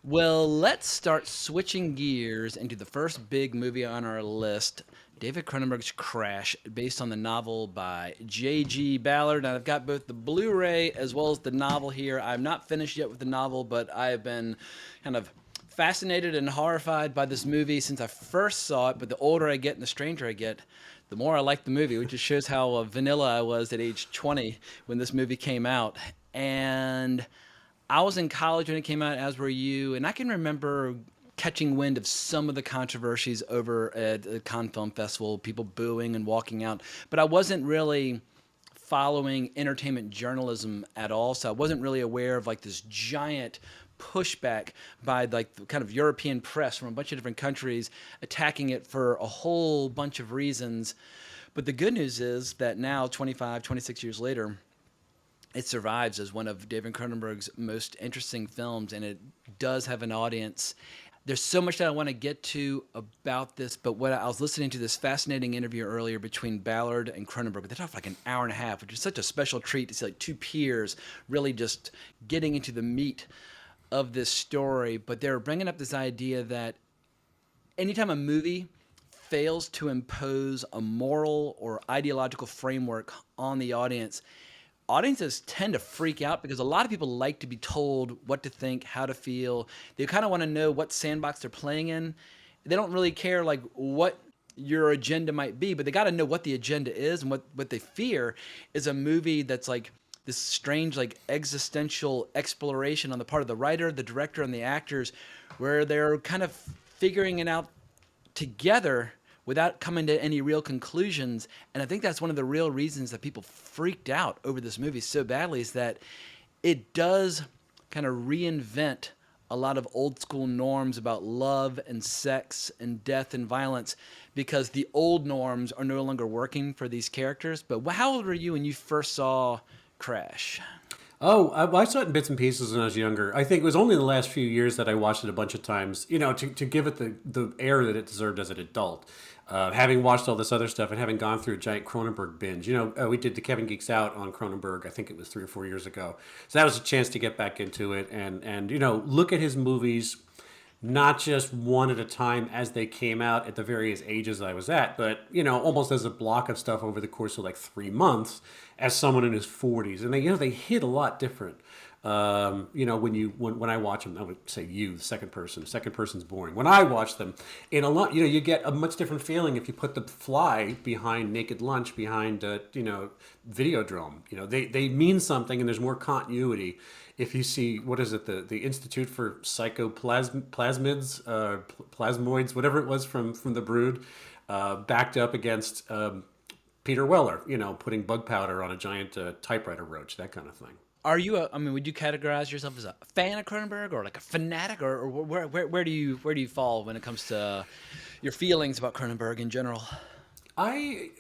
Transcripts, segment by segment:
Well, let's start switching gears into the first big movie on our list, David Cronenberg's Crash, based on the novel by J.G. Ballard. And I've got both the Blu-ray as well as the novel here. I'm not finished yet with the novel, but I have been kind of fascinated and horrified by this movie since I first saw it. But the older I get and the stranger I get, the more I like the movie, which just shows how vanilla I was at age 20 when this movie came out. And I was in college when it came out, as were you, and I can remember catching wind of some of the controversies over at the Cannes Film Festival, people booing and walking out. But I wasn't really following entertainment journalism at all, so I wasn't really aware of like this giant pushback by like the kind of European press from a bunch of different countries attacking it for a whole bunch of reasons. But the good news is that now, 25, 26 years later, it survives as one of David Cronenberg's most interesting films, and it does have an audience. There's so much that I want to get to about this, but what I was listening to this fascinating interview earlier between Ballard and Cronenberg. They talked for like an hour and a half, which is such a special treat to see like two peers really just getting into the meat of this story. But they're bringing up this idea that anytime a movie fails to impose a moral or ideological framework on the audience, audiences tend to freak out because a lot of people like to be told what to think, how to feel. They kind of want to know what sandbox they're playing in. They don't really care like what your agenda might be, but they got to know what the agenda is, and what they fear is a movie that's like this strange like existential exploration on the part of the writer, the director, and the actors, where they're kind of figuring it out together without coming to any real conclusions. And I think that's one of the real reasons that people freaked out over this movie so badly, is that it does kind of reinvent a lot of old school norms about love and sex and death and violence, because the old norms are no longer working for these characters. But how old were you when you first saw Crash? Oh, I saw it in bits and pieces when I was younger. I think it was only in the last few years that I watched it a bunch of times, to give it the air that it deserved as an adult. Having watched all this other stuff and having gone through a giant Cronenberg binge, we did the Kevin Geeks Out on Cronenberg. I think it was 3 or 4 years ago. So that was a chance to get back into it and look at his movies not just one at a time as they came out at the various ages I was at, but almost as a block of stuff over the course of like 3 months as someone in his 40s, and they hit a lot different. When I watch them, I would say the second person. Second person's boring. When I watch them, in a lot, you get a much different feeling if you put the Fly behind Naked Lunch, behind Videodrome. They mean something, and there's more continuity. If you see, what is it, the Institute for Psychoplasmids, Plasmoids, whatever it was from The Brood, backed up against Peter Weller, putting bug powder on a giant typewriter roach, that kind of thing. Are you would you categorize yourself as a fan of Cronenberg or like a fanatic, or where do you fall when it comes to your feelings about Cronenberg in general? I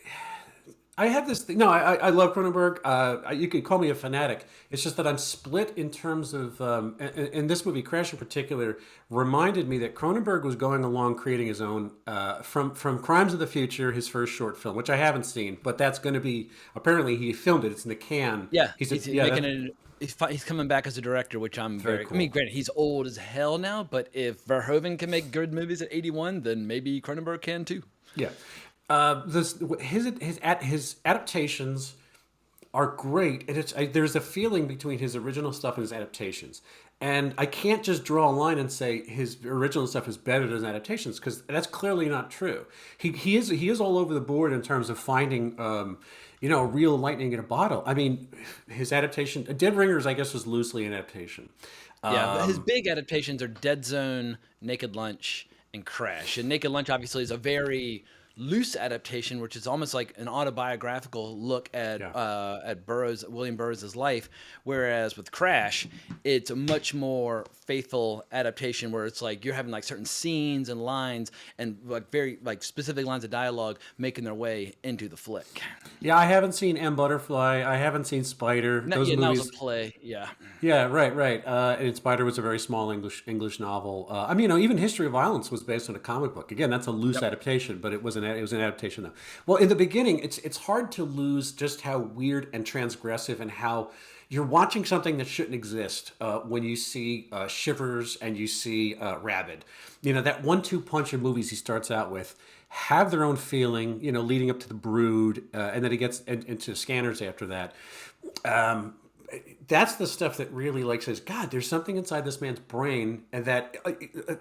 I have this thing. No, I love Cronenberg. You could call me a fanatic. It's just that I'm split in terms of, and this movie, Crash in particular, reminded me that Cronenberg was going along creating his own, from Crimes of the Future, his first short film, which I haven't seen, but that's going to be, apparently he filmed it. It's in the can. Yeah, He's he's making it. He's coming back as a director, which I'm very very. I cool. mean, granted, he's old as hell now, but if Verhoeven can make good movies at 81, then maybe Cronenberg can too. Yeah. His adaptations are great, and there's a feeling between his original stuff and his adaptations, and I can't just draw a line and say his original stuff is better than his adaptations, because that's clearly not true. He is all over the board in terms of finding real lightning in a bottle. I mean, his adaptation, Dead Ringers, I guess, was loosely an adaptation. Yeah, but his big adaptations are Dead Zone, Naked Lunch, and Crash. And Naked Lunch obviously is a very loose adaptation, which is almost like an autobiographical look at William Burroughs' life. Whereas with Crash, it's a much more faithful adaptation, where it's like you're having like certain scenes and lines and like very like specific lines of dialogue making their way into the flick. Yeah, I haven't seen M. Butterfly. I haven't seen Spider. Those That was movies. a play. Yeah. Yeah, right. And Spider was a very small English novel. Even History of Violence was based on a comic book. Again, that's a loose Yep. adaptation, but it was an it was an adaptation though. Well, in the beginning, it's hard to lose just how weird and transgressive and how you're watching something that shouldn't exist when you see Shivers and you see Rabid. You know, that 1-2 punch of movies he starts out with have their own feeling, you know, leading up to The Brood, and then he gets into Scanners after that. That's the stuff that really like says, God, there's something inside this man's brain, and that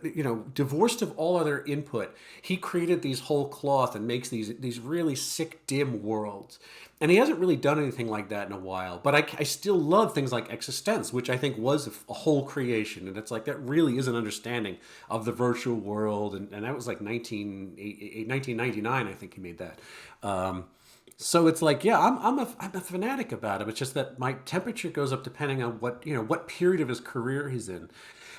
you know, divorced of all other input, he created these whole cloth and makes these really sick, dim worlds. And he hasn't really done anything like that in a while. But I still love things like Existence, which I think was a whole creation, and it's like that really is an understanding of the virtual world, and that was like 1999, I think he made that. So it's like, yeah, I'm a fanatic about him. It's just that my temperature goes up depending on what period of his career he's in.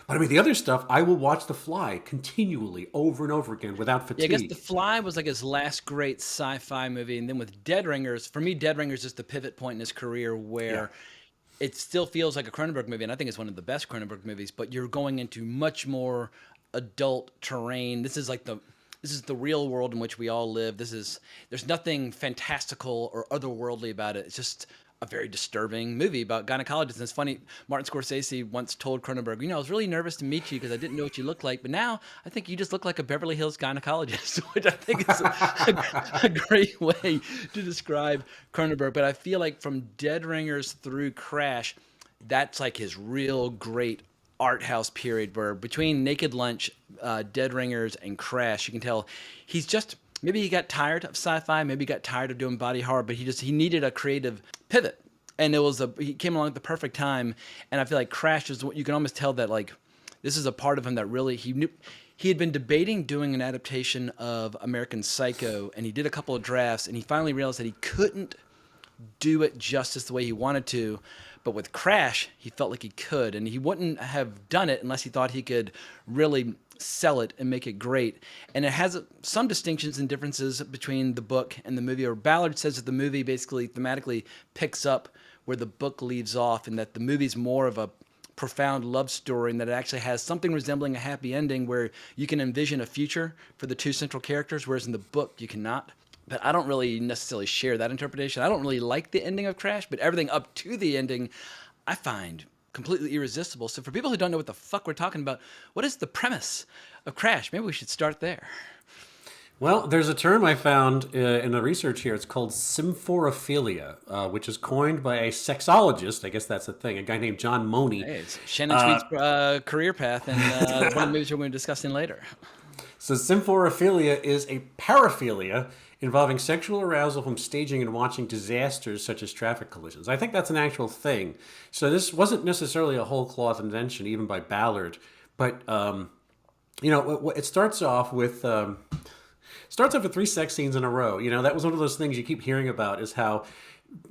But I mean, the other stuff, I will watch The Fly continually over and over again without Yeah, I fatigue. guess The Fly was like his last great sci-fi movie, and then with Dead Ringers, for me, Dead Ringers is the pivot point in his career Yeah. where it still feels like a Cronenberg movie, and I think it's one of the best Cronenberg movies. But you're going into much more adult terrain. This is the real world in which we all live. There's nothing fantastical or otherworldly about it. It's just a very disturbing movie about gynecologists. And it's funny, Martin Scorsese once told Cronenberg, I was really nervous to meet you because I didn't know what you looked like, but now I think you just look like a Beverly Hills gynecologist, which I think is a great way to describe Cronenberg. But I feel like from Dead Ringers through Crash, that's like his real great art house period where between Naked Lunch, Dead Ringers, and Crash, you can tell he's just maybe he got tired of sci-fi, maybe he got tired of doing body horror, but he needed a creative pivot, and he came along at the perfect time. And I feel like Crash is what you can almost tell that like this is a part of him that really he knew. He had been debating doing an adaptation of American Psycho, and he did a couple of drafts, and he finally realized that he couldn't do it justice the way he wanted to. But with Crash, he felt like he could, and he wouldn't have done it unless he thought he could really sell it and make it great. And it has some distinctions and differences between the book and the movie. Or Ballard says that the movie basically thematically picks up where the book leaves off, and that the movie's more of a profound love story, and that it actually has something resembling a happy ending where you can envision a future for the two central characters, whereas in the book you cannot. But I don't really necessarily share that interpretation. I don't really like the ending of Crash, but everything up to the ending I find completely irresistible. So for people who don't know what the fuck we're talking about, what is the premise of Crash? Maybe we should start there. Well, there's a term I found in the research here. It's called symphorophilia, which is coined by a sexologist. I guess that's a thing. A guy named John Money. Hey, it's Shannon Tweed's career path, and one of the movies we're going to discuss in later. So symphorophilia is a paraphilia involving sexual arousal from staging and watching disasters such as traffic collisions. I think that's an actual thing. So this wasn't necessarily a whole cloth invention, even by Ballard. But it starts off with 3 sex scenes in a row. You know, that was one of those things you keep hearing about, is how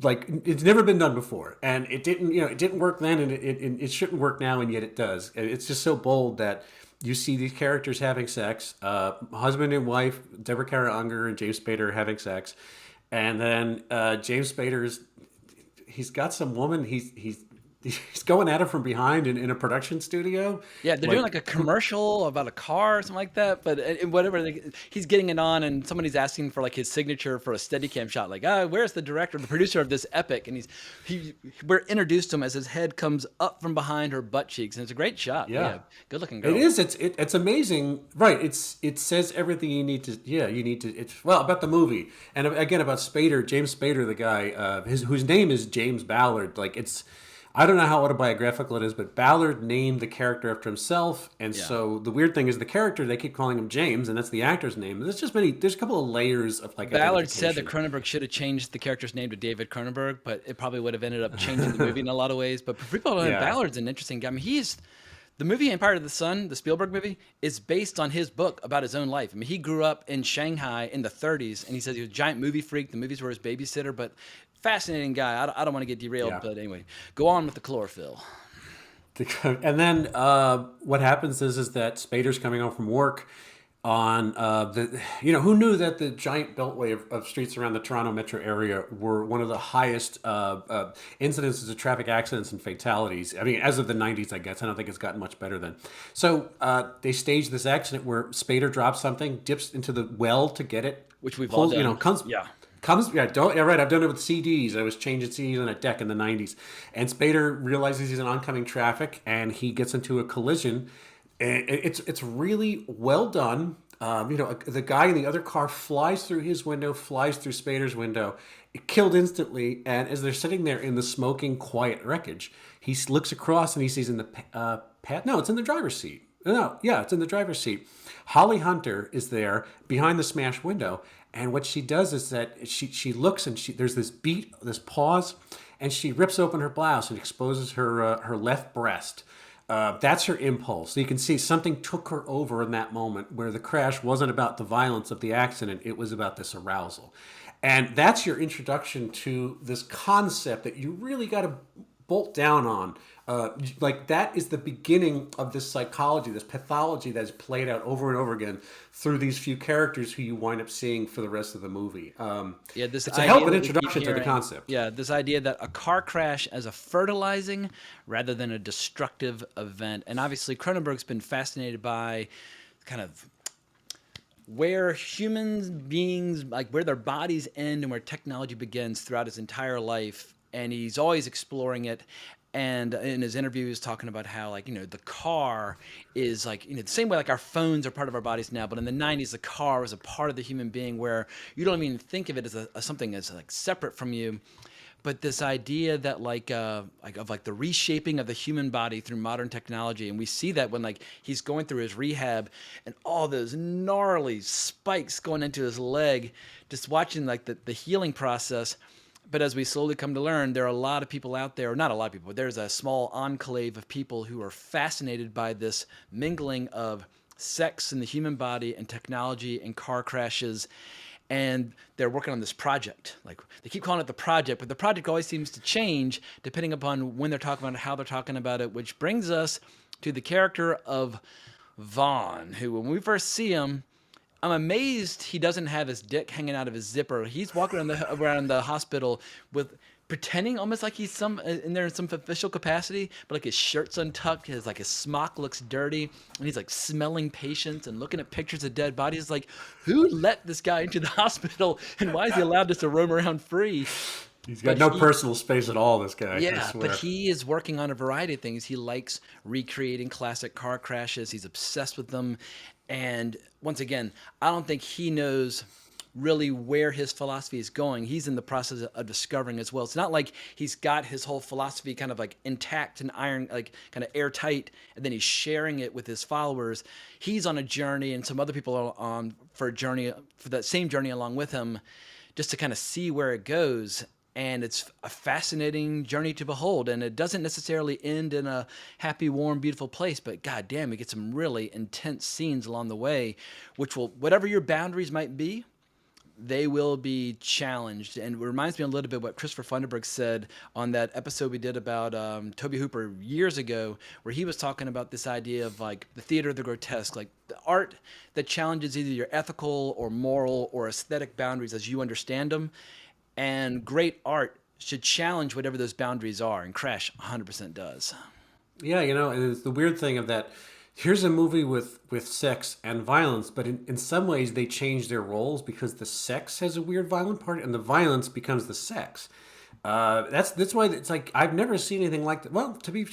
like it's never been done before, and it didn't work then, and it shouldn't work now, and yet it does. And it's just so bold that you see these characters having sex, husband and wife, Deborah Kara Unger and James Spader having sex, and then James Spader's he's got some woman he's going at her from behind in a production studio. Yeah, they're doing like a commercial about a car or something like that. But whatever, he's getting it on, and somebody's asking for like his signature for a Steadicam shot. Like, where's the director, the producer of this epic? And we're introduced to him as his head comes up from behind her butt cheeks, and it's a great shot. Yeah. Good looking girl. It is. It's amazing, right? It says everything you need to. Yeah, you need to. It's about the movie, and again about Spader, James Spader, the guy whose name is James Ballard. Like it's. I don't know how autobiographical it is, but Ballard named the character after himself, and so the weird thing is the character, they keep calling him James, and that's the actor's name. There's a couple of layers of like. Ballard said that Cronenberg should have changed the character's name to David Cronenberg, but it probably would have ended up changing the movie in a lot of ways. But for people who don't know, Ballard's an interesting guy. I mean, the movie Empire of the Sun, the Spielberg movie, is based on his book about his own life. I mean, he grew up in Shanghai in the 30s, and he says he was a giant movie freak. The movies were his babysitter, but fascinating guy. I don't want to get derailed, but anyway, go on with the chlorophyll. And then what happens is that Spader's coming home from work on who knew that the giant beltway of streets around the Toronto metro area were one of the highest incidences of traffic accidents and fatalities. I mean, as of the 90s, I guess. I don't think it's gotten much better then. So they staged this accident where Spader drops something, dips into the well to get it, which we've all pulls, done. comes Yeah. comes yeah, don't yeah, right. I've done it with CDs. I was changing CDs on a deck in the 90s. And Spader realizes he's in oncoming traffic and he gets into a collision. And it's really well done. The guy in the other car flies through his window, flies through Spader's window, killed instantly. And as they're sitting there in the smoking, quiet wreckage, he looks across and he sees in the no, it's in the driver's seat. No, yeah, it's in the driver's seat. Holly Hunter is there behind the smashed window, and what she does is that she looks and there's this beat, this pause, and she rips open her blouse and exposes her left breast. That's her impulse. So you can see something took her over in that moment where the crash wasn't about the violence of the accident, it was about this arousal. And that's your introduction to this concept that you really got to bolt down on. Like that is the beginning of this psychology, this pathology that is played out over and over again through these few characters who you wind up seeing for the rest of the movie. Yeah, this It's a idea hell of an that we keep introduction to the hearing. concept. Yeah, this idea that a car crash as a fertilizing rather than a destructive event. And obviously, Cronenberg's been fascinated by kind of where humans beings, like where their bodies end and where technology begins throughout his entire life. And he's always exploring it. And in his interview, he was talking about how, like, the car is like, the same way like our phones are part of our bodies now, but in the 90s, the car was a part of the human being where you don't even think of it as something that's like separate from you. But this idea that like the reshaping of the human body through modern technology, and we see that when like he's going through his rehab and all those gnarly spikes going into his leg, just watching like the healing process. But as we slowly come to learn, there are a lot of people out there, or not a lot of people, but there's a small enclave of people who are fascinated by this mingling of sex in the human body and technology and car crashes. And they're working on this project. Like they keep calling it the project, but the project always seems to change depending upon when they're talking about it, how they're talking about it, which brings us to the character of Vaughn, who when we first see him, I'm amazed he doesn't have his dick hanging out of his zipper. He's walking around the hospital with pretending almost like he's in there in some official capacity, but like his shirt's untucked, his smock looks dirty, and he's like smelling patients and looking at pictures of dead bodies. Like, who let this guy into the hospital, and why is he allowed just to roam around free? He's got no personal space at all, this guy. I Yeah, swear. but he is working on a variety of things. He likes recreating classic car crashes. He's obsessed with them. And once again, I don't think he knows really where his philosophy is going. He's in the process of discovering as well. It's not like he's got his whole philosophy kind of like intact and iron, like kind of airtight, and then he's sharing it with his followers. He's on a journey, and some other people are on for that same journey along with him, just to kind of see where it goes. And it's a fascinating journey to behold. And it doesn't necessarily end in a happy, warm, beautiful place, but goddamn, we get some really intense scenes along the way, which will, whatever your boundaries might be, they will be challenged. And it reminds me a little bit what Christopher Funderburg said on that episode we did about Toby Hooper years ago, where he was talking about this idea of like the theater of the grotesque, like the art that challenges either your ethical or moral or aesthetic boundaries as you understand them. And great art should challenge whatever those boundaries are, and Crash 100% does. Yeah, and it's the weird thing of that. Here's a movie with sex and violence, but in some ways they change their roles because the sex has a weird violent part and the violence becomes the sex. That's why it's like I've never seen anything like that. Well, to be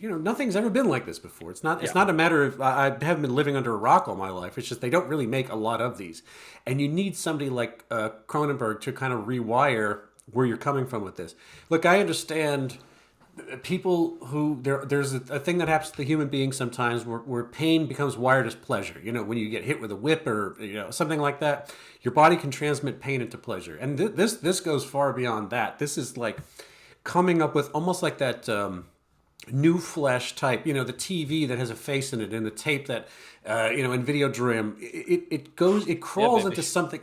nothing's ever been like this before. It's not a matter of I haven't been living under a rock all my life. It's just they don't really make a lot of these, and you need somebody like Cronenberg to kind of rewire where you're coming from with this. Look, I understand people who there's a thing that happens to the human being sometimes where pain becomes wired as pleasure. When you get hit with a whip or something like that, your body can transmit pain into pleasure. And this goes far beyond that. This is like coming up with almost like that new flesh type, the TV that has a face in it and the tape that in Videodrome, it crawls into something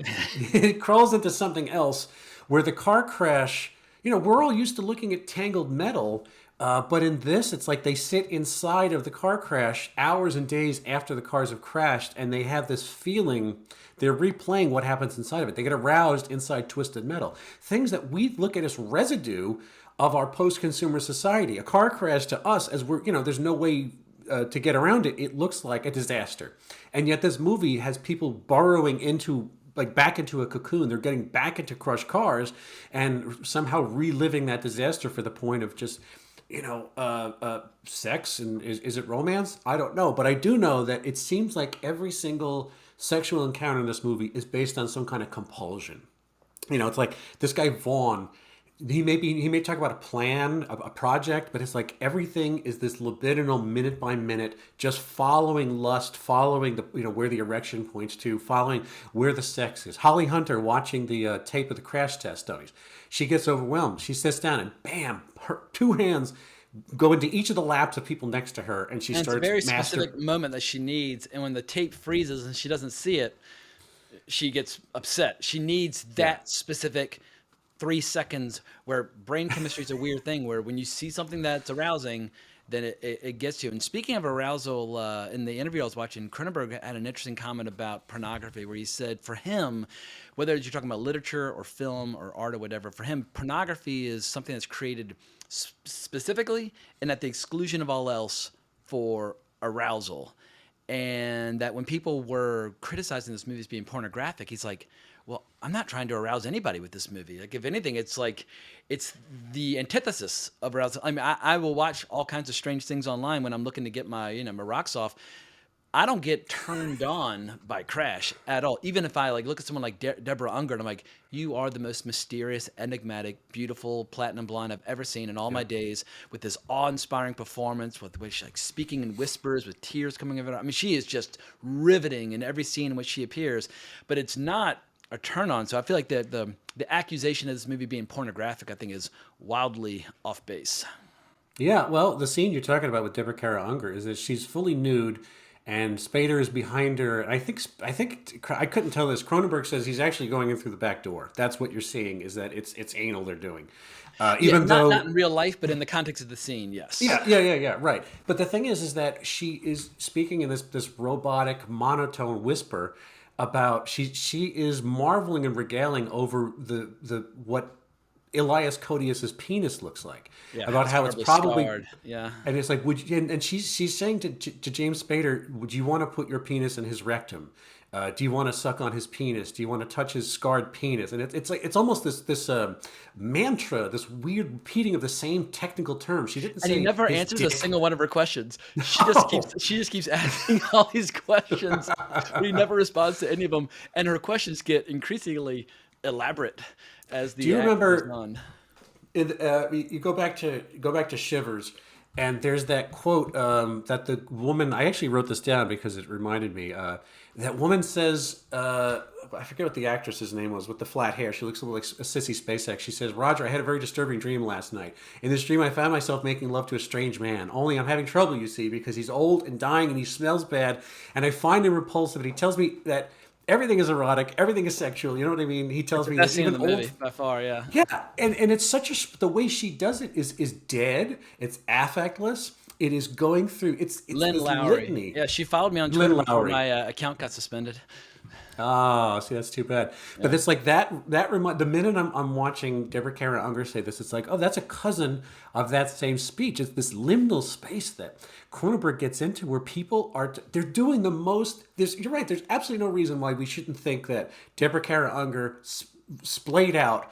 it crawls into something else where the car crash. We're all used to looking at tangled metal, but in this, it's like they sit inside of the car crash hours and days after the cars have crashed, and they have this feeling. They're replaying what happens inside of it. They get aroused inside twisted metal. Things that we look at as residue of our post-consumer society. A car crash to us, as there's no way to get around it. It looks like a disaster. And yet this movie has people burrowing into like back into a cocoon. They're getting back into crushed cars and somehow reliving that disaster for the point of just, sex. And is it romance? I don't know. But I do know that it seems like every single sexual encounter in this movie is based on some kind of compulsion. It's like this guy Vaughn. He may talk about a plan, a project, but it's like everything is this libidinal, minute by minute, just following lust, following the where the erection points to, following where the sex is. Holly Hunter watching the tape of the crash test dummies. She gets overwhelmed. She sits down and bam, her two hands go into each of the laps of people next to her, and she And it's a starts very specific moment that she needs. And when the tape freezes and she doesn't see it, she gets upset. She needs that specific 3 seconds where brain chemistry is a weird thing where when you see something that's arousing, then it gets you. And speaking of arousal, in the interview I was watching, Cronenberg had an interesting comment about pornography where he said for him, whether you're talking about literature or film or art or whatever, for him, pornography is something that's created specifically and at the exclusion of all else for arousal. And that when people were criticizing this movie as being pornographic, he's like, well, I'm not trying to arouse anybody with this movie. Like, if anything, it's the antithesis of arousal. I mean, I will watch all kinds of strange things online when I'm looking to get my, my rocks off. I don't get turned on by Crash at all. Even if I look at someone like Deborah Unger and I'm like, you are the most mysterious, enigmatic, beautiful platinum blonde I've ever seen in all my days, with this awe-inspiring performance, with which speaking in whispers, with tears coming out of her. I mean, she is just riveting in every scene in which she appears. But it's not a turn on. So I feel like the accusation of this movie being pornographic, I think, is wildly off base. Yeah, well, the scene you're talking about with Deborah Kara Unger is that she's fully nude, and Spader is behind her. I think I couldn't tell this. Cronenberg says he's actually going in through the back door. That's what you're seeing, is that it's anal they're doing. Even though not in real life, but in the context of the scene, yes. Yeah, right. But the thing is that she is speaking in this robotic monotone whisper about she is marveling and regaling over the what Elias Codius's penis looks like, about how it's probably scarred. Yeah. And it's like, would you, and she's saying to James Spader, would you want to put your penis in his rectum? Do you want to suck on his penis? Do you want to touch his scarred penis? And it's like, it's almost this mantra, this weird repeating of the same technical term. She didn't say. And he never his answers dick. a single one of her questions. She just keeps asking all these questions, but he never responds to any of them. And her questions get increasingly elaborate as the Do you act remember? goes on. You go back to Shivers, and there's that quote that the woman. I actually wrote this down because it reminded me. That woman says, I forget what the actress's name was, with the flat hair. She looks a little like a Sissy Spacek. She says, "Roger, I had a very disturbing dream last night. In this dream, I found myself making love to a strange man. Only I'm having trouble, you see, because he's old and dying and he smells bad, and I find him repulsive. And he tells me that." Everything is erotic. Everything is sexual. You know what I mean? He tells me Best scene in even the movie old. by far, yeah. Yeah, and it's such the way she does it is dead. It's affectless. It is going through. It's Lynn this Lowry. litany. Yeah, she followed me on Lynn Twitter before Lowry. my account got suspended. Oh, see, that's too bad. But it's like that. The minute I'm watching Deborah Kara Unger say this, it's like, oh, that's a cousin of that same speech. It's this liminal space that Cronenberg gets into, where people they're doing the most. You're right. There's absolutely no reason why we shouldn't think that Deborah Kara Unger splayed out,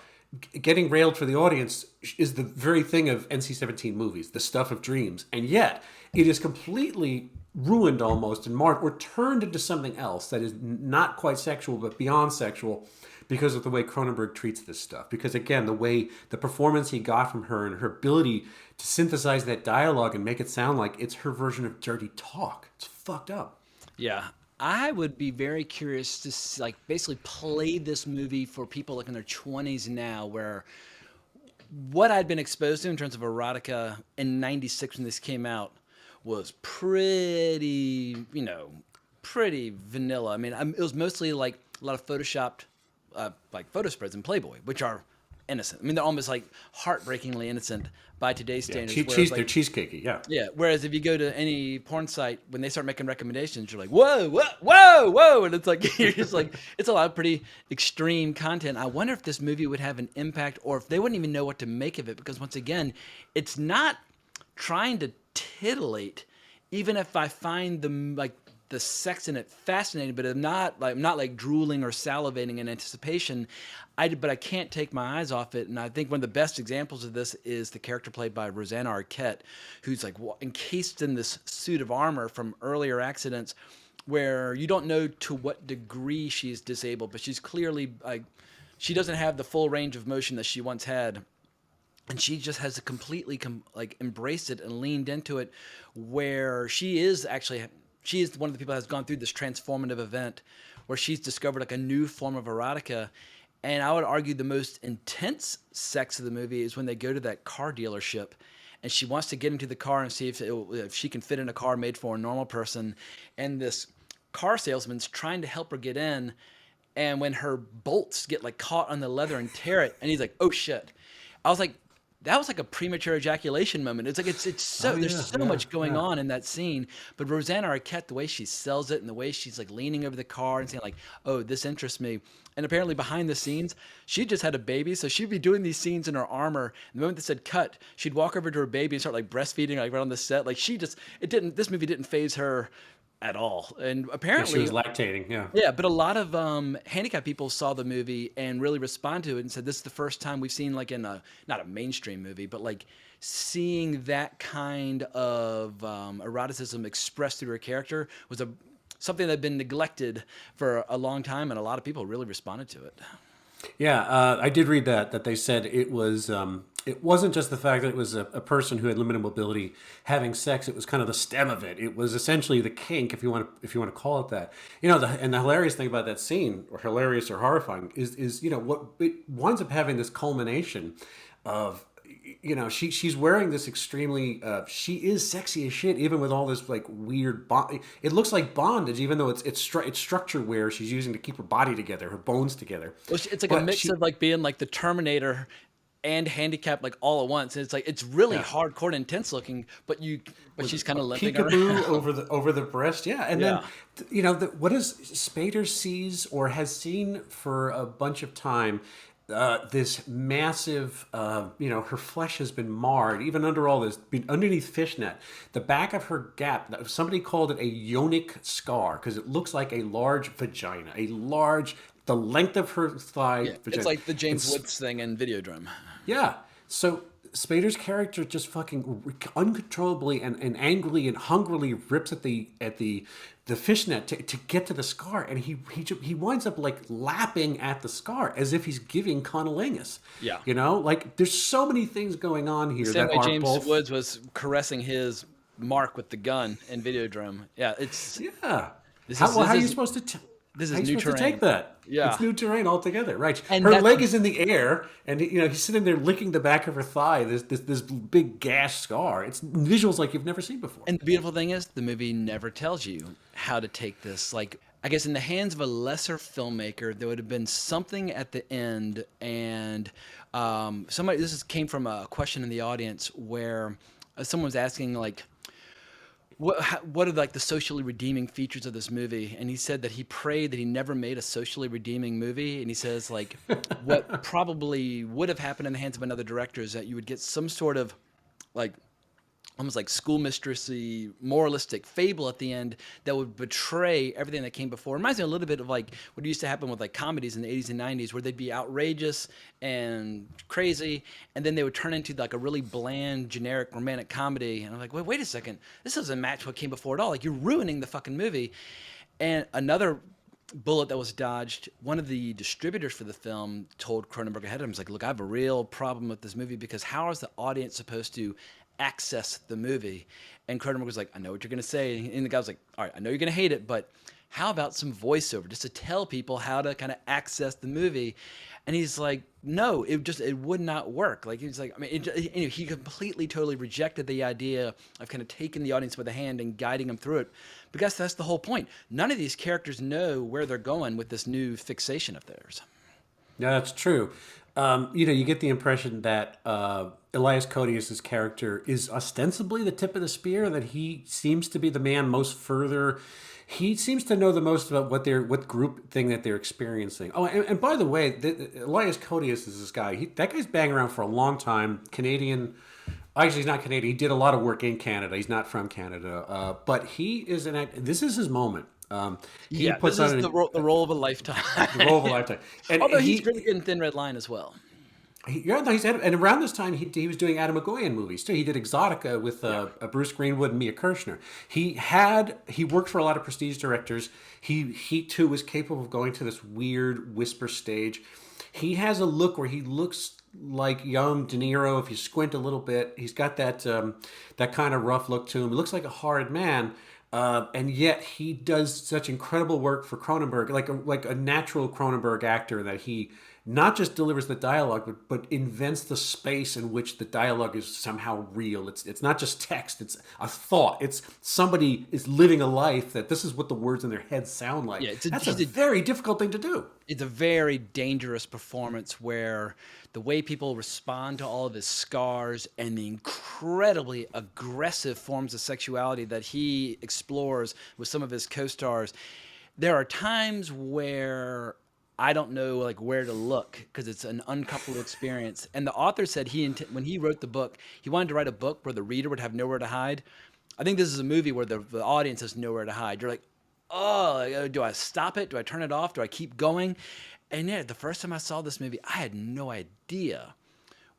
getting railed for the audience, is the very thing of NC-17 movies, the stuff of dreams, and yet it is completely ruined almost and marred or turned into something else that is not quite sexual but beyond sexual, because of the way Cronenberg treats this stuff. Because again, the performance he got from her and her ability to synthesize that dialogue and make it sound like it's her version of dirty talk. It's fucked up. Yeah. I would be very curious to basically play this movie for people in their 20s now, where what I'd been exposed to in terms of erotica in 96 when this came out was pretty, pretty vanilla. I mean, it was mostly like a lot of photoshopped, photo spreads in Playboy, which are innocent. I mean, they're almost like heartbreakingly innocent by today's standards. They're cheesecakey, yeah. Yeah. Whereas if you go to any porn site, when they start making recommendations, you're like, whoa, whoa, whoa, whoa. And it's like, you're just like, it's a lot of pretty extreme content. I wonder if this movie would have an impact, or if they wouldn't even know what to make of it. Because once again, it's not trying to titillate, even if I find the the sex in it fascinating, but I'm not like drooling or salivating in anticipation. But I can't take my eyes off it. And I think one of the best examples of this is the character played by Rosanna Arquette, who's like encased in this suit of armor from earlier accidents, where you don't know to what degree she's disabled, but she's clearly like she doesn't have the full range of motion that she once had, and she just has completely like embraced it and leaned into it, where she is one of the people that has gone through this transformative event where she's discovered like a new form of erotica. And I would argue the most intense sex of the movie is when they go to that car dealership and she wants to get into the car and see if she can fit in a car made for a normal person. And this car salesman's trying to help her get in. And when her bolts get like caught on the leather and tear it, and he's like, "Oh shit!" I was like, that was like a premature ejaculation moment. It's like it's so Oh there's yeah, so yeah, much going yeah. on in that scene. But Rosanna Arquette, the way she sells it and the way she's like leaning over the car and saying like, "Oh, this interests me." And apparently behind the scenes, she just had a baby, so she'd be doing these scenes in her armor. And the moment they said cut, she'd walk over to her baby and start like breastfeeding like right on the set. Like she just it didn't this movie didn't phase her at all. And Yeah, she apparently was lactating. Yeah. yeah, but a lot of handicapped people saw the movie and really responded to it and said this is the first time we've seen like in a not a mainstream movie, but like seeing that kind of eroticism expressed through her character was a something that had been neglected for a long time, and a lot of people really responded to it. Yeah, I did read that they said it wasn't just the fact that it was a person who had limited mobility having sex. It was kind of the stem of it. It was essentially the kink, if you want to call it that. You know, and the hilarious thing about that scene, or hilarious or horrifying, is what it winds up having this culmination of. You know, she's wearing this extremely she is sexy as shit, even with all this like weird it looks like bondage, even though it's structure wear she's using to keep her body together, her bones together. Well, it's like a But mix she of like being like the Terminator and handicapped like all at once. And it's like it's really Yeah, hardcore and intense looking, but she's kind of limping peekaboo around. over the breast. Yeah, and then Yeah. you know what is Spader sees or has seen for a bunch of time. This massive, you know, her flesh has been marred, even under all this, underneath fishnet. The back of her gap, somebody called it a yonic scar because it looks like a large vagina, the length of her thigh Yeah, it's vagina. like the James It's Woods thing in Videodrome. yeah. So Spader's character just fucking uncontrollably and angrily and hungrily rips at the fishnet to get to the scar, and he winds up like lapping at the scar as if he's giving cunnilingus. Yeah. You know, like there's so many things going on here Same that way are James both. Woods was caressing his mark with the gun in Videodrome. Yeah, it's Yeah. this How is well, this how are you is supposed to? this How is are you new supposed to take terrain. that? Yeah, It's new terrain altogether, right? and Her that's leg is in the air, and you know he's sitting there licking the back of her thigh. This big gash scar. It's visuals like you've never seen before. and the beautiful thing is the movie never tells you how to take this. Like I guess in the hands of a lesser filmmaker, there would have been something at the end, and somebody came from a question in the audience where someone was asking like what are like the socially redeeming features of this movie, and he said that he prayed that he never made a socially redeeming movie. And he says like what probably would have happened in the hands of another director is that you would get some sort of like almost like schoolmistressy moralistic fable at the end that would betray everything that came before. It reminds me a little bit of like what used to happen with like comedies in the 80s and 90s where they'd be outrageous and crazy, and then they would turn into like a really bland generic romantic comedy, and I'm like, wait a second, this doesn't match what came before at all. Like you're ruining the fucking movie. And another bullet that was dodged, one of the distributors for the film told Cronenberg ahead of him, he's like, look, I have a real problem with this movie because how is the audience supposed to access the movie? And Cronenberg was like, I know what you're going to say. And the guy was like, all right, I know you're going to hate it, but how about some voiceover just to tell people how to kind of access the movie? And he's like, no, it would not work. Like he's like, I mean, anyway, he completely, totally rejected the idea of kind of taking the audience by the hand and guiding them through it, because that's the whole point. None of these characters know where they're going with this new fixation of theirs. Yeah, that's true. You know, you get the impression that Elias Koteas's character is ostensibly the tip of the spear, that he seems to be the man most further. He seems to know the most about what group thing that they're experiencing. Oh, and by the way, Elias Koteas is this guy. That guy's banging around for a long time. Canadian Actually, he's not Canadian. He did a lot of work in Canada. He's not from Canada, but he is an act. This is his moment. He Yeah, this puts is on the role of a the lifetime. role of a lifetime, and Although he's really good in Thin Red Line as well. yeah, no, and around this time he was doing Adam McGoyan movies too. He did Exotica with Yeah. Bruce Greenwood and Mia Kirshner. He worked for a lot of prestige directors. He too was capable of going to this weird whisper stage. He has a look where he looks like young De Niro if you squint a little bit. He's got that kind of rough look to him. He looks like a hard man. And yet he does such incredible work for Cronenberg, like a natural Cronenberg actor, that he not just delivers the dialogue, but invents the space in which the dialogue is somehow real. It's not just text; it's a thought. It's somebody is living a life that this is what the words in their head sound like. Yeah, That's a very difficult thing to do. it's a very dangerous performance where the way people respond to all of his scars and the incredibly aggressive forms of sexuality that he explores with some of his co-stars, there are times where I don't know like where to look because it's an uncomfortable experience. And the author said when he wrote the book, he wanted to write a book where the reader would have nowhere to hide. I think this is a movie where the audience has nowhere to hide. You're like, oh, do I stop it? Do I turn it off? Do I keep going? And yeah, the first time I saw this movie, I had no idea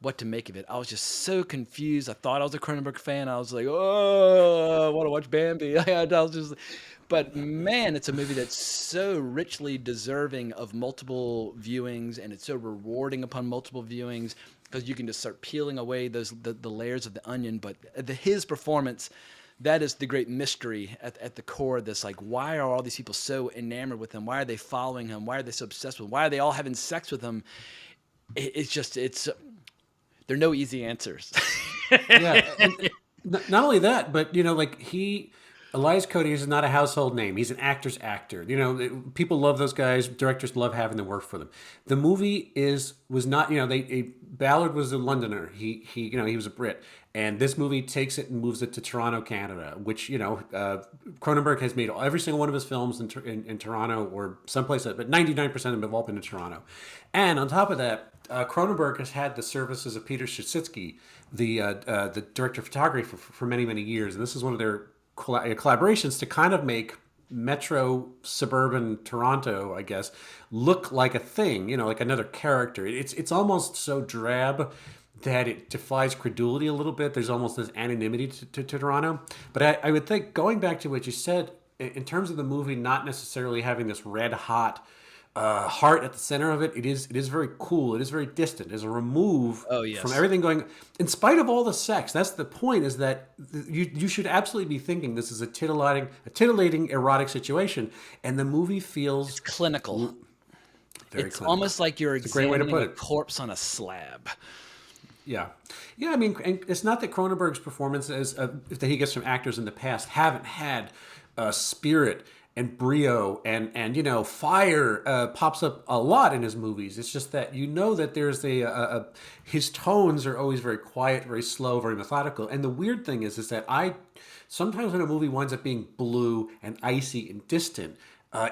what to make of it. I was just so confused. I thought I was a Cronenberg fan. I was like, oh, I want to watch Bambi. I was just, but man, it's a movie that's so richly deserving of multiple viewings, and it's so rewarding upon multiple viewings because you can just start peeling away the layers of the onion. But his performance, that is the great mystery at the core of this. Like, why are all these people so enamored with him? Why are they following him? Why are they so obsessed with him? Why are they all having sex with him? It's there are no easy answers. Yeah, and not only that, but Elias Coty is not a household name. He's an actor's actor. People love those guys. Directors love having them work for them. The movie was not. Ballard was a Londoner. He was a Brit, and this movie takes it and moves it to Toronto, Canada, which Cronenberg has made every single one of his films in Toronto or someplace, but 99% of them have all been in Toronto, and on top of that. Cronenberg has had the services of Peter Shitsitsky, the director of photography, for many, many years. And this is one of their collaborations to kind of make metro suburban Toronto, I guess, look like a thing, like another character. It's almost so drab that it defies credulity a little bit. There's almost this anonymity to Toronto. But I would think, going back to what you said, in terms of the movie not necessarily having this red hot heart at the center of it, it is very cool. It is very distant. It's a remove Oh yes. from everything going. In spite of all the sex, that's the point. Is that you should absolutely be thinking this is a titillating erotic situation, and the movie feels Clinical. very It's clinical. almost like you're It's a great way to examining put a it. corpse on a slab. Yeah, yeah. I mean, and it's not that Cronenberg's performances that he gets from actors in the past haven't had spirit and brio and fire pops up a lot in his movies. It's just that that there's his tones are always very quiet, very slow, very methodical. And the weird thing is that I sometimes when a movie winds up being blue and icy and distant.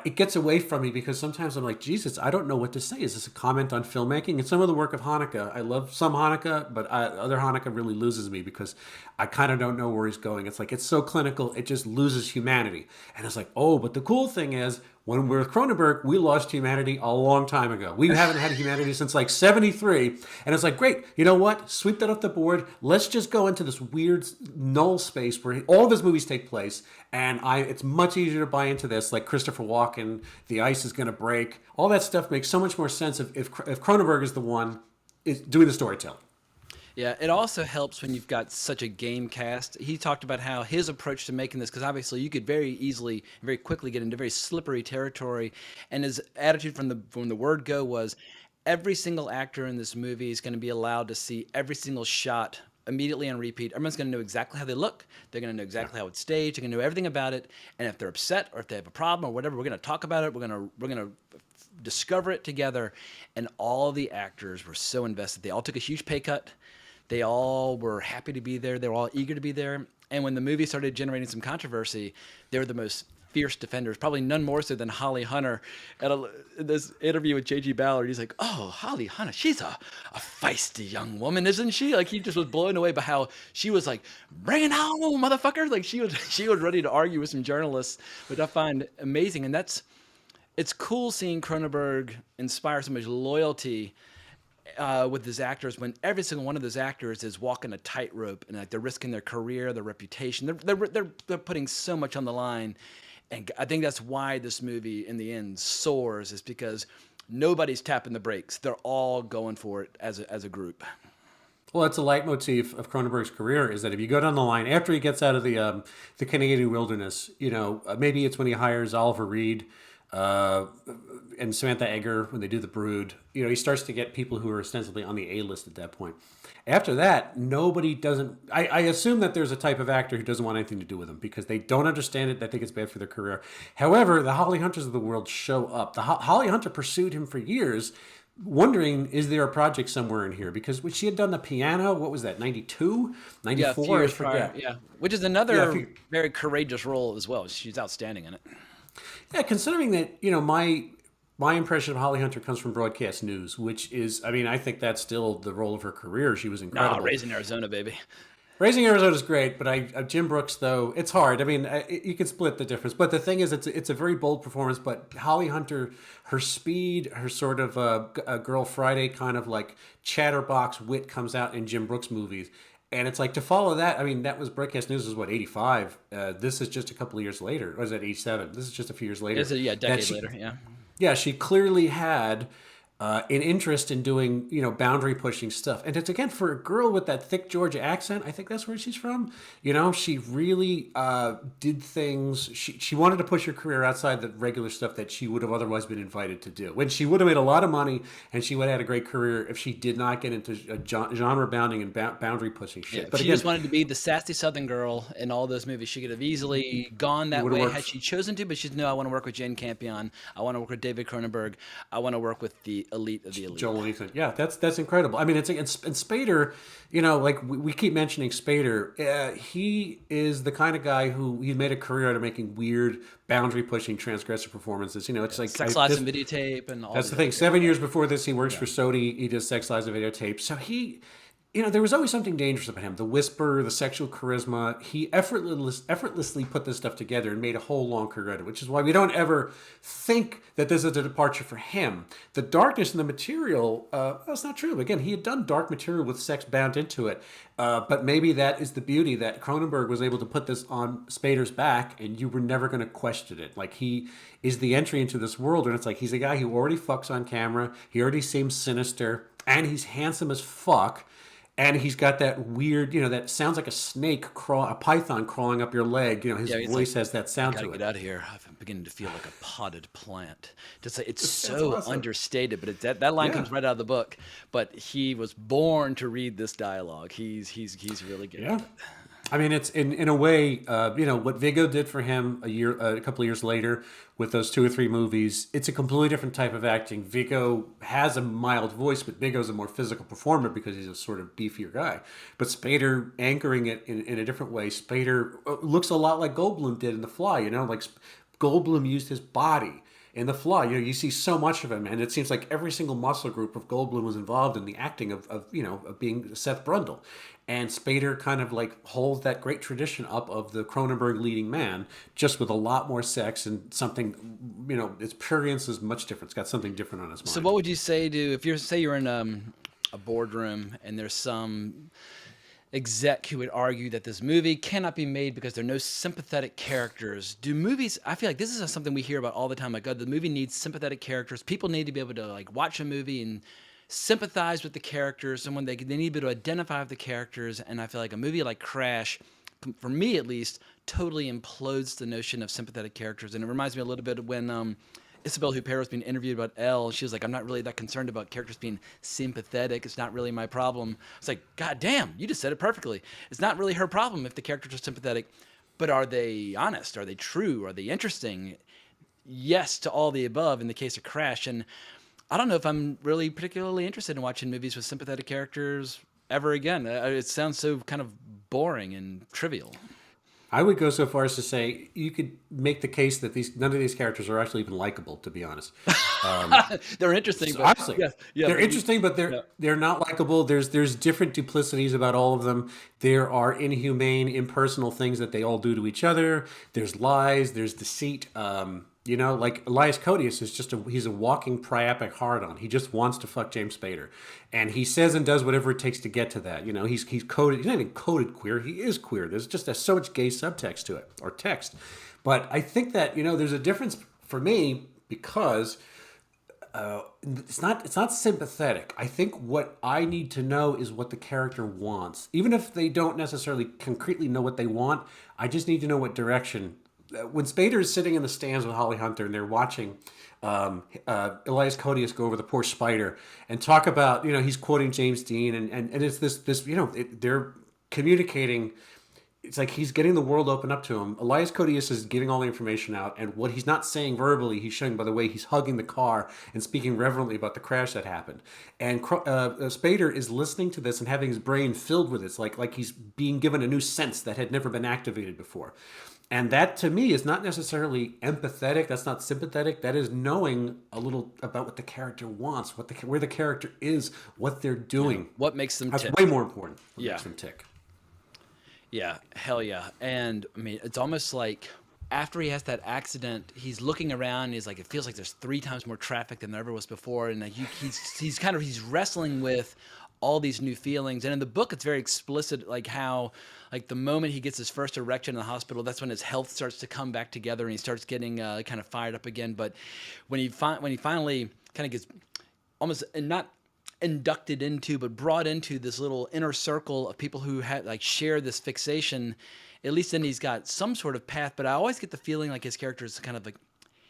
It gets away from me because sometimes I'm like, Jesus, I don't know what to say. Is this a comment on filmmaking? And some of the work of Haneke, I love some Haneke, but other Haneke really loses me because I kind of don't know where he's going. It's like, it's so clinical, it just loses humanity. And it's like, oh, but the cool thing is, when we're with Cronenberg, we lost humanity a long time ago. We haven't had humanity since like 73. And it's like, great, you know what? Sweep that off the board. Let's just go into this weird null space where all of his movies take place. And it's much easier to buy into this, like Christopher Walken, the ice is going to break. All that stuff makes so much more sense if Cronenberg is the one is doing the storytelling. Yeah, it also helps when you've got such a game cast. He talked about how his approach to making this, because obviously you could very easily, very quickly get into very slippery territory, and his attitude from the word go was, every single actor in this movie is going to be allowed to see every single shot immediately on repeat. Everyone's going to know exactly how they look. They're going to know exactly how it's staged. They're going to know everything about it. And if they're upset or if they have a problem or whatever, we're going to talk about it. We're going to discover it together. And all the actors were so invested. They all took a huge pay cut. They all were happy to be there. They were all eager to be there. And when the movie started generating some controversy, they were the most fierce defenders, probably none more so than Holly Hunter. In this interview with J.G. Ballard, he's like, "Oh, Holly Hunter, she's a feisty young woman, isn't she?" Like he just was blown away by how she was like, "Bring it home, motherfucker!" Like she was ready to argue with some journalists, which I find amazing, and it's cool seeing Cronenberg inspire so much loyalty with his actors when every single one of those actors is walking a tightrope and like they're risking their career, their reputation. They're putting so much on the line, and I think that's why this movie in the end soars, is because nobody's tapping the brakes. They're all going for it as a group. Well, it's a leitmotif of Cronenberg's career is that if you go down the line after he gets out of the Canadian wilderness, maybe it's when he hires Oliver Reed uh, and Samantha Eggar when they do The Brood. He starts to get people who are ostensibly on the A list at that point. After that, nobody doesn't. I assume that there's a type of actor who doesn't want anything to do with him because they don't understand it. They think it's bad for their career. However, the Holly Hunters of the world show up. The Holly Hunter pursued him for years, wondering, is there a project somewhere in here? Because when she had done the piano, what was that, 92, Yeah, a few 94? I years prior. forget. Yeah, which is Yeah, another very courageous role as well. She's outstanding in it. yeah, considering that, my impression of Holly Hunter comes from broadcast news, which is, I mean, I think that's still the role of her career. She was Nah, incredible. Raising Arizona, baby. Raising Arizona is great, but Jim Brooks, though, it's hard. I mean, you can split the difference. But the thing is, it's a very bold performance. But Holly Hunter, her speed, her sort of a Girl Friday kind of like chatterbox wit comes out in Jim Brooks movies. And it's like to follow that. I mean, that was broadcast news was what, 85. This is just a couple of years later. Or was that 87? This is just a few years later. It's a That decade later. Yeah. yeah, she clearly had an interest in doing, boundary pushing stuff. And it's again for a girl with that thick Georgia accent. I think that's where she's from. She really did things. She wanted to push her career outside the regular stuff that she would have otherwise been invited to do. When she would have made a lot of money and she would have had a great career if she did not get into genre bounding and boundary pushing Yeah, shit. if But she again, just wanted to be the sassy Southern girl in all those movies, she could have easily gone it that would have way had worked. she chosen to. But she's no, I want to work with Jane Campion. I want to work with David Cronenberg. I want to work with the elite of the elite. Joel Ethan. Yeah, that's incredible. I mean, and Spader, like we keep mentioning Spader. He is the kind of guy who he made a career out of making weird, boundary pushing, transgressive performances. It's like Sex, Lies, and Videotape, and all that's the the thing. other. 7 years before this, he works for Sony. He does Sex, Lies, and Videotape. So there was always something dangerous about him. The whisper, the sexual charisma. He effortlessly put this stuff together and made a whole long career out of it, which is why we don't ever think that this is a departure for him. The darkness in the material, that's not true. Again, he had done dark material with sex bound into it. But maybe that is the beauty that Cronenberg was able to put this on Spader's back and you were never going to question it. Like he is the entry into this world and it's like he's a guy who already fucks on camera. He already seems sinister and he's handsome as fuck. And he's got that weird, that sounds like a python crawling up your leg. His Yeah, he's voice like, has that I sound gotta to get it. out of here. I'm beginning to feel like a potted plant. Just like, it's That's so awesome. understated, but that line Yeah. comes right out of the book. But he was born to read this dialogue. He's really good Yeah. at it. I mean, it's in a way, what Viggo did for him a couple of years later with those 2 or 3 movies. It's a completely different type of acting. Viggo has a mild voice, but Viggo's a more physical performer because he's a sort of beefier guy. But Spader anchoring it in a different way. Spader looks a lot like Goldblum did in The Fly. Like Goldblum used his body. In The Fly, you see so much of him, and it seems like every single muscle group of Goldblum was involved in the acting of being Seth Brundle. And Spader kind of like holds that great tradition up of the Cronenberg leading man, just with a lot more sex and something, its prurience is much different. It's got something different on its So mind. what would you say to if you're in a boardroom and there's some exec who would argue that this movie cannot be made because there are no sympathetic characters? Do movies? I feel like this is something we hear about all the time. Like, oh, the movie needs sympathetic characters. People need to be able to like watch a movie and sympathize with the characters. Someone they need to be able to identify with the characters. And I feel like a movie like Crash, for me at least, totally implodes the notion of sympathetic characters. And it reminds me a little bit of when Isabelle Huppert was being interviewed about Elle. She was like, I'm not really that concerned about characters being sympathetic. It's not really my problem. It's like, God damn, you just said it perfectly. It's not really her problem if the characters are sympathetic. But are they honest? Are they true? Are they interesting? Yes to all the above in the case of Crash. And I don't know if I'm really particularly interested in watching movies with sympathetic characters ever again. It sounds so kind of boring and trivial. I would go so far as to say you could make the case that none of these characters are actually even likable, to be honest. They're interesting, So but honestly, yeah, yeah, they're but you, interesting, but yeah, they're not likable. There's different duplicities about all of them. There are inhumane, impersonal things that they all do to each other. There's lies. There's deceit. Like Elias Koteas is he's a walking priapic hard-on. He just wants to fuck James Spader, and he says and does whatever it takes to get to that. He's coded. He's not even coded queer. He is queer. There's so much gay subtext to it or text, but I think that there's a difference for me because it's not sympathetic. I think what I need to know is what the character wants. Even if they don't necessarily concretely know what they want, I just need to know what direction. When Spader is sitting in the stands with Holly Hunter and they're watching Elias Koteas go over the poor spider and talk about, he's quoting James Dean and it's they're communicating. It's like he's getting the world open up to him. Elias Koteas is giving all the information out, and what he's not saying verbally, he's showing by the way he's hugging the car and speaking reverently about the crash that happened. And Spader is listening to this and having his brain filled with it. It's like he's being given a new sense that had never been activated before. And that, to me, is not necessarily empathetic. That's not sympathetic. That is knowing a little about what the character wants, where the character is, what they're doing. what makes them That's tick? way more important. What Yeah. makes them tick. Yeah, hell yeah. And I mean, it's almost like after he has that accident, he's looking around and he's like, it feels like there's 3 times more traffic than there ever was before. And like, he's wrestling with all these new feelings. And in the book, it's very explicit, like how, like the moment he gets his first erection in the hospital, that's when his health starts to come back together and he starts getting kind of fired up again. But when he finally kind of gets almost, and not inducted into, but brought into this little inner circle of people who had like share this fixation, at least then he's got some sort of path. But I always get the feeling like his character is kind of like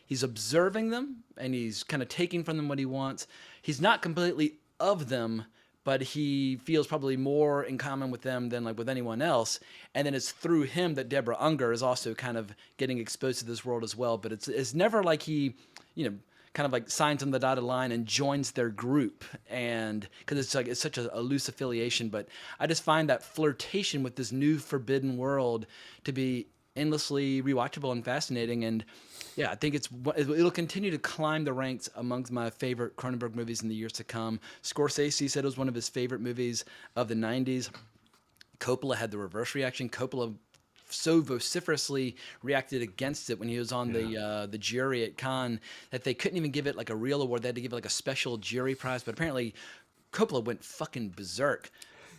he's observing them and he's kind of taking from them what he wants. He's not completely of them, but he feels probably more in common with them than like with anyone else. And then it's through him that Deborah Unger is also kind of getting exposed to this world as well. But it's never like he, kind of like signs on the dotted line and joins their group, and because it's such a loose affiliation. But I just find that flirtation with this new forbidden world to be endlessly rewatchable and fascinating. And yeah, I think it'll continue to climb the ranks amongst my favorite Cronenberg movies in the years to come. Scorsese said it was one of his favorite movies of the 90s. Coppola had the reverse reaction. Coppola so vociferously reacted against it when he was on the jury at Cannes that they couldn't even give it like a real award. They had to give it like a special jury prize. But apparently Coppola went fucking berserk,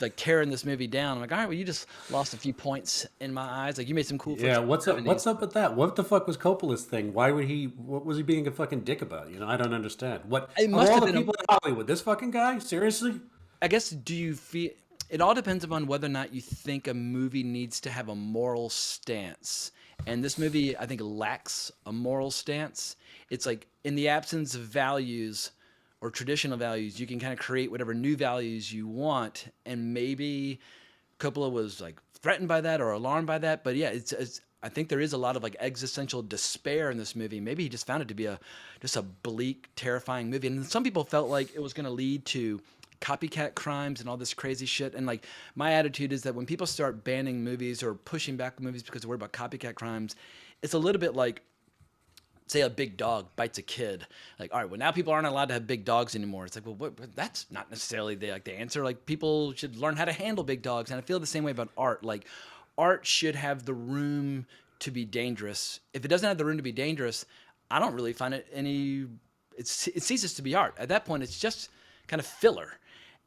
like tearing this movie down. I'm like, all right, well, you just lost a few points in my eyes. Like, you made some cool. Yeah, what's up with that? What the fuck was Coppola's thing? What was he being a fucking dick about? I don't understand. What It of must all have the been. people in Hollywood, this fucking guy? Seriously? I guess. Do you feel? It all depends upon whether or not you think a movie needs to have a moral stance. And this movie, I think, lacks a moral stance. It's like in the absence of values or traditional values, you can kind of create whatever new values you want. And maybe Coppola was like threatened by that or alarmed by that. But yeah, it's I think there is a lot of like existential despair in this movie. Maybe he just found it to be just a bleak, terrifying movie. And some people felt like it was going to lead to copycat crimes and all this crazy shit. And like my attitude is that when people start banning movies or pushing back movies because they're worried about copycat crimes, it's a little bit like, say a big dog bites a kid. Like, all right, well now people aren't allowed to have big dogs anymore. It's like, well, that's not necessarily the answer. Like, people should learn how to handle big dogs. And I feel the same way about art. Like, art should have the room to be dangerous. If it doesn't have the room to be dangerous, I don't really find it it ceases to be art. At that point, it's just kind of filler.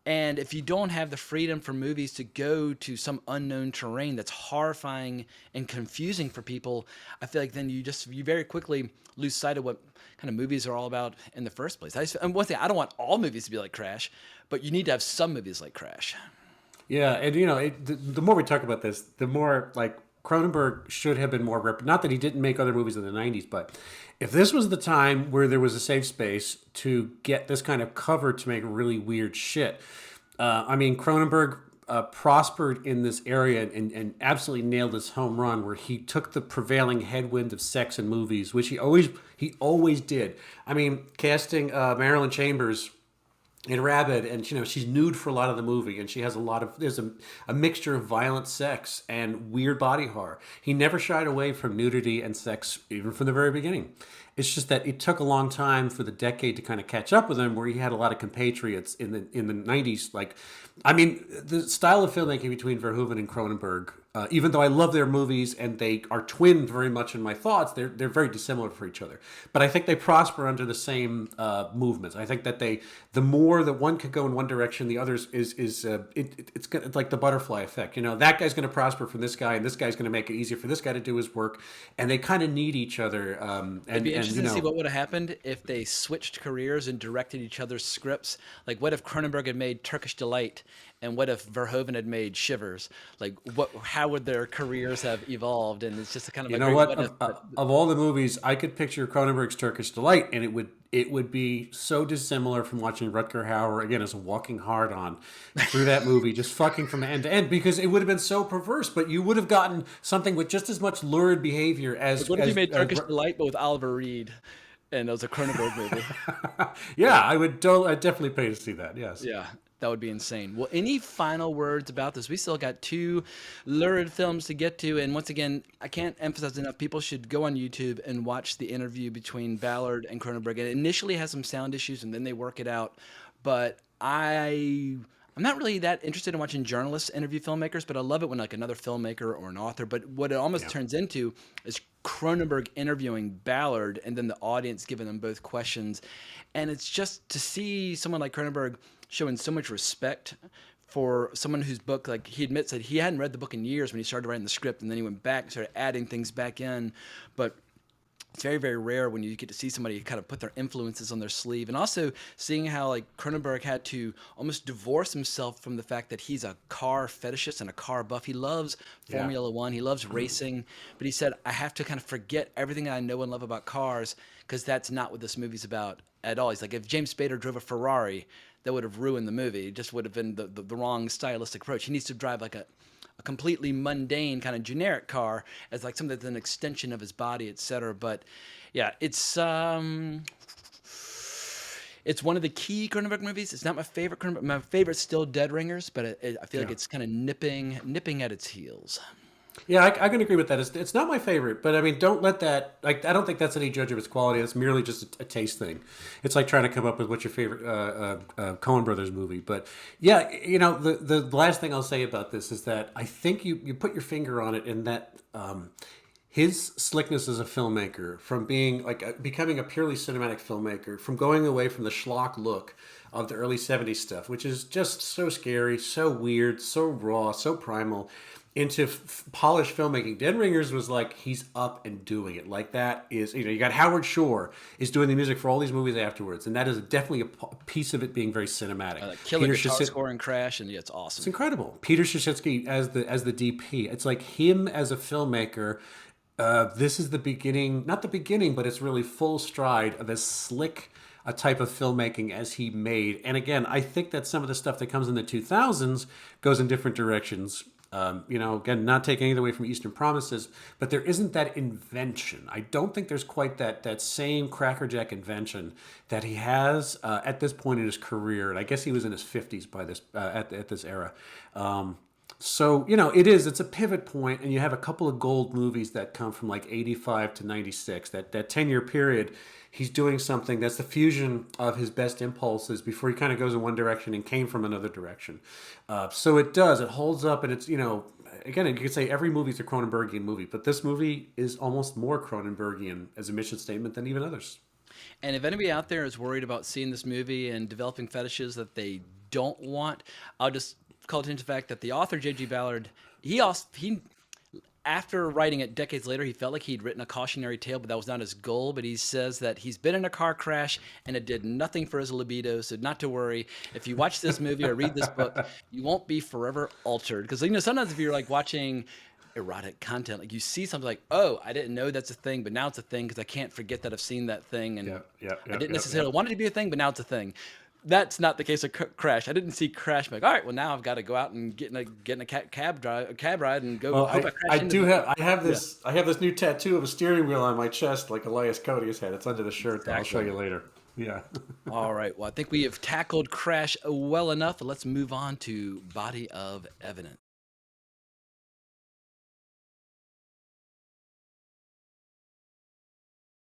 And if you don't have the freedom for movies to go to some unknown terrain that's horrifying and confusing for people, I feel like then you very quickly lose sight of what kind of movies are all about in the first place. And one thing, I don't want all movies to be like Crash, but you need to have some movies like Crash. Yeah, and the more we talk about this, the more like Cronenberg should have been more not that he didn't make other movies in the 90s, but if this was the time where there was a safe space to get this kind of cover to make really weird shit, Cronenberg prospered in this area and absolutely nailed his home run where he took the prevailing headwind of sex in movies, which he always did. I mean, casting Marilyn Chambers in Rabid, and she's nude for a lot of the movie, and she has there's a mixture of violent sex and weird body horror. He never shied away from nudity and sex even from the very beginning. It's just that it took a long time for the decade to kind of catch up with him, where he had a lot of compatriots in the 90s. Like, I mean, the style of filmmaking between Verhoeven and Cronenberg, even though I love their movies and they are twinned very much in my thoughts, they're very dissimilar for each other. But I think they prosper under the same movements. I think that the more that one could go in one direction, the others it's like the butterfly effect. That guy's going to prosper from this guy, and this guy's going to make it easier for this guy to do his work, and they kind of need each other. It'd be interesting to see what would have happened if they switched careers and directed each other's scripts. Like, what if Cronenberg had made Turkish Delight, and what if Verhoeven had made Shivers? Like, how would their careers have evolved? And it's just a kind of You a know great what? what if. Of all the movies, I could picture Cronenberg's Turkish Delight, and it would be so dissimilar from watching Rutger Hauer again as a walking hard on through that movie, just fucking from end to end, because it would have been so perverse. But you would have gotten something with just as much lurid behavior as. What if you made Turkish Delight, but with Oliver Reed, and it was a Cronenberg movie? Yeah, I'd definitely pay to see that. Yes. Yeah, that would be insane. Well, any final words about this? We still got two lurid films to get to, and once again, I can't emphasize enough. People should go on YouTube and watch the interview between Ballard and Cronenberg. It initially has some sound issues, and then they work it out. But I'm not really that interested in watching journalists interview filmmakers, but I love it when like another filmmaker or an author. But what it almost turns into is Cronenberg interviewing Ballard, and then the audience giving them both questions. And it's just to see someone like Cronenberg showing so much respect for someone whose book, like he admits that he hadn't read the book in years when he started writing the script, and then he went back and started adding things back in. But it's very, very rare when you get to see somebody kind of put their influences on their sleeve. And also seeing how like Cronenberg had to almost divorce himself from the fact that he's a car fetishist and a car buff. He loves Formula One. He loves racing. But he said, I have to kind of forget everything I know and love about cars, because that's not what this movie's about at all. He's like, if James Spader drove a Ferrari, that would have ruined the movie. It just would have been the wrong stylistic approach. He needs to drive like a completely mundane kind of generic car as like something that's an extension of his body, etc. But yeah, it's one of the key Cronenberg movies. It's not my favorite Cronenberg. My favorite's still Dead Ringers, but I feel like it's kind of nipping at its heels. Yeah, I can agree with that. It's not my favorite, but I mean, don't let that, like, I don't think that's any judge of its quality. It's merely just a taste thing. It's like trying to come up with what's your favorite Coen Brothers movie. But yeah, the last thing I'll say about this is that I think you put your finger on it in that his slickness as a filmmaker, from being like becoming a purely cinematic filmmaker, from going away from the schlock look of the early 70s stuff, which is just so scary, so weird, so raw, so primal, into polished filmmaking. Dead Ringers was like, he's up and doing it. Like, that is, you got Howard Shore is doing the music for all these movies afterwards, and that is definitely a piece of it being very cinematic. Killer guitar score and Crash, and yeah, it's awesome. It's incredible. Peter Shashitsky as the DP. It's like him as a filmmaker. This is the beginning, not the beginning, but it's really full stride of as slick a type of filmmaking as he made. And again, I think that some of the stuff that comes in the 2000s goes in different directions. Again, not taking anything away from Eastern Promises, but there isn't that invention. I don't think there's quite that same crackerjack invention that he has at this point in his career. And I guess he was in his 50s by this at this era. So, it's a pivot point, and you have a couple of gold movies that come from like 85 to 96, that 10-year period. He's doing something that's the fusion of his best impulses before he kind of goes in one direction and came from another direction. So it holds up, and it's, again, you could say every movie's a Cronenbergian movie, but this movie is almost more Cronenbergian as a mission statement than even others. And if anybody out there is worried about seeing this movie and developing fetishes that they don't want, I'll just call attention to the fact that the author, J.G. Ballard, he after writing it decades later, he felt like he'd written a cautionary tale, but that was not his goal. But he says that he's been in a car crash and it did nothing for his libido. So not to worry. If you watch this movie or read this book, you won't be forever altered. Because, sometimes if you're like watching erotic content, like you see something like, oh, I didn't know that's a thing, but now it's a thing because I can't forget that I've seen that thing. And I didn't necessarily want it to be a thing, but now it's a thing. That's not the case of Crash. I didn't see Crash. I'm like, all right, well, now I've got to go out and get in a cab ride and go. Well, I have this new tattoo of a steering wheel on my chest, like Elias Cody's had. It's under the shirt. Exactly. That I'll show you later. Yeah. All right. Well, I think we have tackled Crash well enough. Let's move on to Body of Evidence.